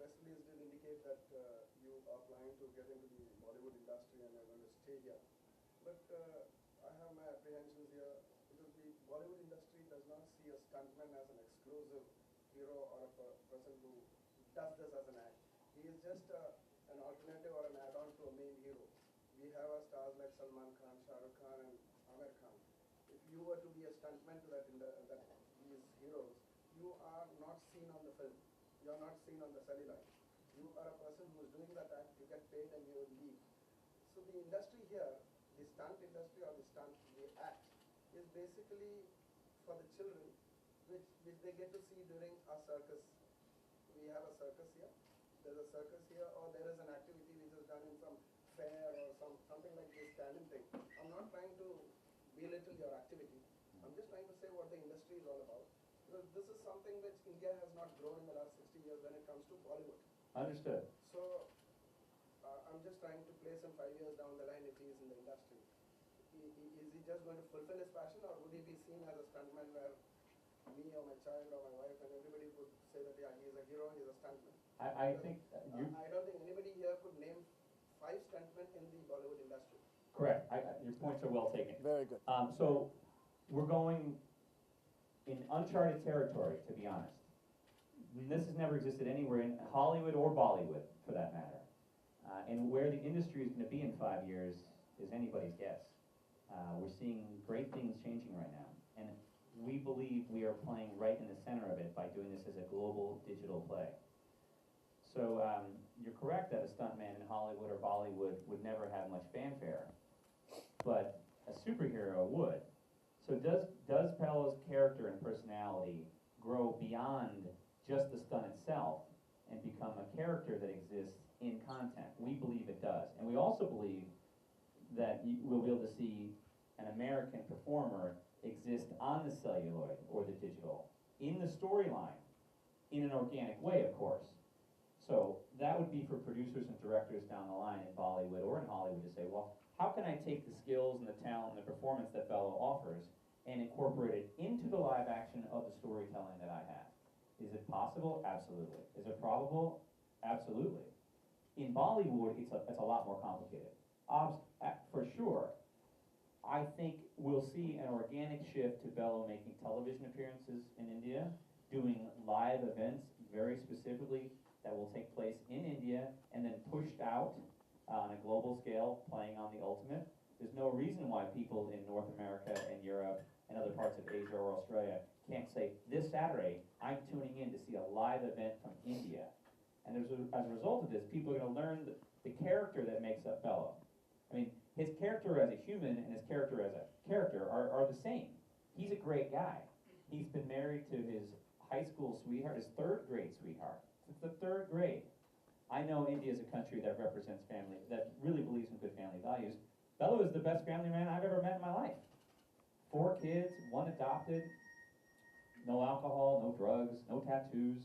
press release did indicate that you are planning to get into the Bollywood industry and are going to stay here. But I have my apprehensions here because the Bollywood industry does not see a stuntman as an exclusive hero or a person who does this as an act. He is just an alternative or an add-on to a main hero. We have our stars like Salman Khan, Shah Rukh Khan, and Amir Khan. If you were to be a stuntman to these heroes, you are not seen on the film. You are not seen on the celluloid. You are a person who is doing that act, you get paid and you leave. So the industry here, the stunt industry or the act, is basically for the children, which they get to see during a circus. We have a circus here. There's a circus here, or there is an activity which is done in some fair or something like this talent thing. I'm not trying to belittle your activity. I'm just trying to say what the industry is all about. Because this is something which India has not grown in the last 60 years when it comes to Bollywood. Understood. So I'm just trying to place him 5 years down the line if he is in the industry. Is he just going to fulfill his passion, or would he be seen as a stuntman where me or my child or my wife and everybody would say that yeah, he is a hero, he is a stuntman? I think I don't think anybody here could name 5 stuntmen in the Bollywood industry. correct. Your points are well taken. Very good. So we're going in uncharted territory, to be honest. This has never existed anywhere in Hollywood or Bollywood, for that matter. And where the industry is going to be in 5 years is anybody's guess. We're seeing great things changing right now. And we believe we are playing right in the center of it by doing this as a global digital play. So you're correct that a stuntman in Hollywood or Bollywood would never have much fanfare, but a superhero would. So does Bello's character and personality grow beyond just the stunt itself and become a character that exists in content? We believe it does. And we also believe that we'll be able to see an American performer exist on the celluloid or the digital, in the storyline, in an organic way, of course. So that would be for producers and directors down the line in Bollywood or in Hollywood to say, well, how can I take the skills and the talent and the performance that Bello offers and incorporate it into the live action of the storytelling that I have? Is it possible? Absolutely. Is it probable? Absolutely. In Bollywood, it's a lot more complicated. For sure, I think we'll see an organic shift to Bello making television appearances in India, doing live events very specifically that will take place in India and then pushed out on a global scale, playing on the ultimate. There's no reason why people in North America and Europe and other parts of Asia or Australia can't say, this Saturday, I'm tuning in to see a live event from India. And as a result of this, people are going to learn the character that makes up Bello. I mean, his character as a human and his character as a character are the same. He's a great guy. He's been married to his high school sweetheart, his 3rd grade sweetheart. Since the 3rd grade. I know India is a country that represents family, that really believes in good family values. Bello is the best family man I've ever met in my life. 4 kids, 1 adopted, no alcohol, no drugs, no tattoos.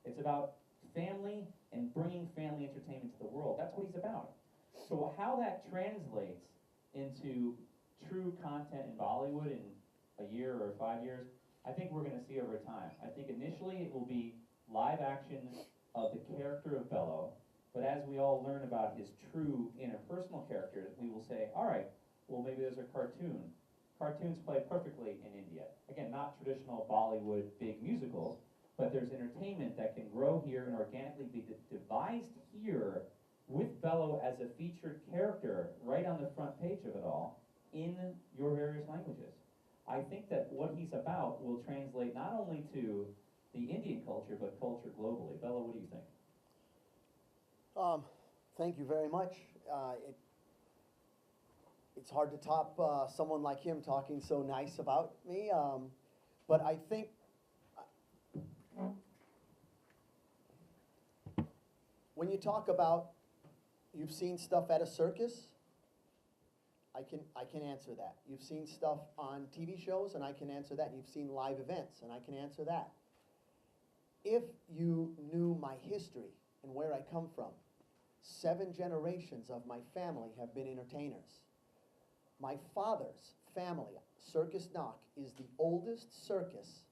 It's about family and bringing family entertainment to the world. That's what he's about. So how that translates into true content in Bollywood in a year or 5 years, I think we're going to see over time. I think initially it will be live action of the character of Bello, but as we all learn about his true interpersonal character, we will say, all right, well maybe there's a cartoon. Cartoons play perfectly in India. Again, not traditional Bollywood big musicals, but there's entertainment that can grow here and organically be devised here with Bello as a featured character right on the front page of it all in your various languages. I think that what he's about will translate not only to the Indian culture, but culture globally. Bello, what do you think? Thank you very much. It's hard to top someone like him talking so nice about me, but I think when you talk about you've seen stuff at a circus, I can answer that. You've seen stuff on TV shows, and I can answer that. You've seen live events, and I can answer that. If you knew my history and where I come from, 7 generations of my family have been entertainers. My father's family, Circus Nock, is the oldest circus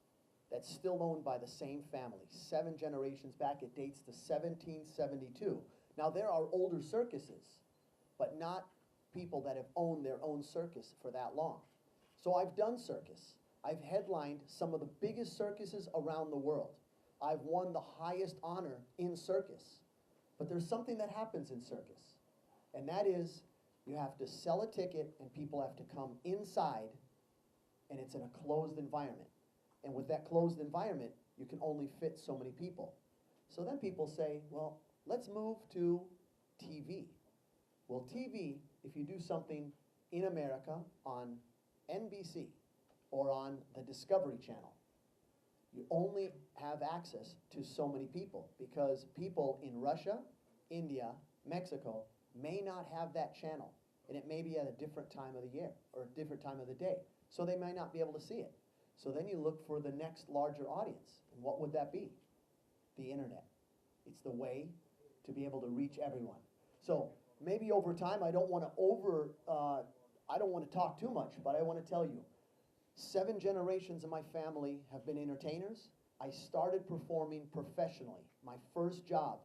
that's still owned by the same family. 7 generations back, it dates to 1772. Now, there are older circuses, but not people that have owned their own circus for that long. So I've done circus. I've headlined some of the biggest circuses around the world. I've won the highest honor in circus. But there's something that happens in circus, and that is you have to sell a ticket and people have to come inside, and it's in a closed environment. And with that closed environment, you can only fit so many people. So then people say, well, let's move to TV. Well, TV, if you do something in America on NBC or on the Discovery Channel, you only have access to so many people because people in Russia, India, Mexico may not have that channel, and it may be at a different time of the year or a different time of the day, so they might not be able to see it. So then you look for the next larger audience, and what would that be? The internet. It's the way to be able to reach everyone. So maybe over time, I don't want to talk too much, but I want to tell you, 7 generations of my family have been entertainers. I started performing professionally. My first job,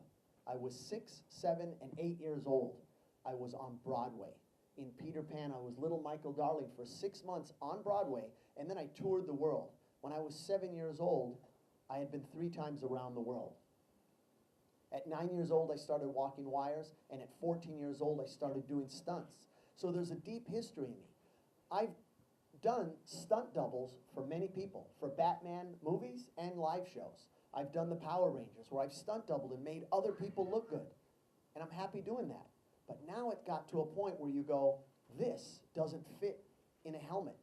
I was 6, 7, and 8 years old. I was on Broadway. In Peter Pan, I was little Michael Darling for 6 months on Broadway, and then I toured the world. When I was 7 years old, I had been 3 times around the world. At 9 years old, I started walking wires, and at 14 years old, I started doing stunts. So there's a deep history in me. I've done stunt doubles for many people, for Batman movies and live shows. I've done the Power Rangers, where I've stunt doubled and made other people look good. And I'm happy doing that. But now it got to a point where you go, this doesn't fit in a helmet.